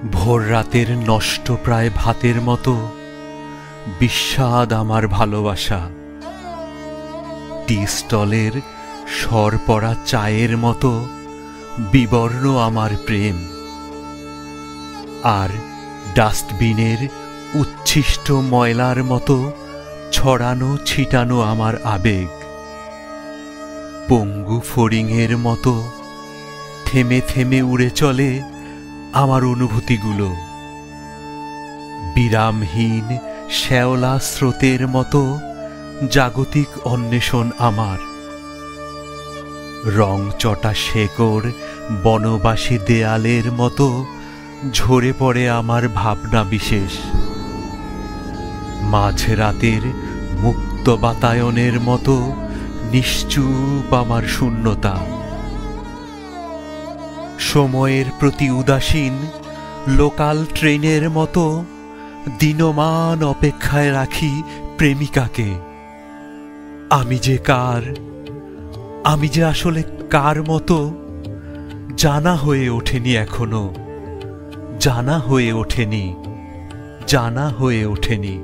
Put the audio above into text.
ভোর রাতের নষ্ট প্রায় ভাতের মতো বিস্বাদ আমার ভালোবাসা, টি স্টলের সর পড়া চায়ের মতো বিবর্ণ আমার প্রেম, আর ডাস্টবিনের উচ্ছিষ্ট ময়লার মতো ছড়ানো ছিটানো আমার আবেগ। পঙ্গু ফড়িংয়ের মতো থেমে থেমে উড়ে চলে আমার অনুভূতিগুলো, বিরামহীন শ্যাওলা স্রোতের মতো জাগতিক অন্বেষণ আমার। রং চটা শেকড় বনবাসী দেয়ালের মতো ঝরে পড়ে আমার ভাবনা বিশেষ। মাঝরাতের মুক্ত বাতায়নের মতো নিশ্চুপ আমার শূন্যতা। সময়ের প্রতি উদাসীন লোকাল ট্রেনের মতো দিনমান অপেক্ষায় রাখি প্রেমিকাকে। আমি যে কার, আমি যে আসলে কার মতো জানা হয়ে ওঠেনি এখনো, জানা হয়ে ওঠেনি, জানা হয়ে ওঠেনি।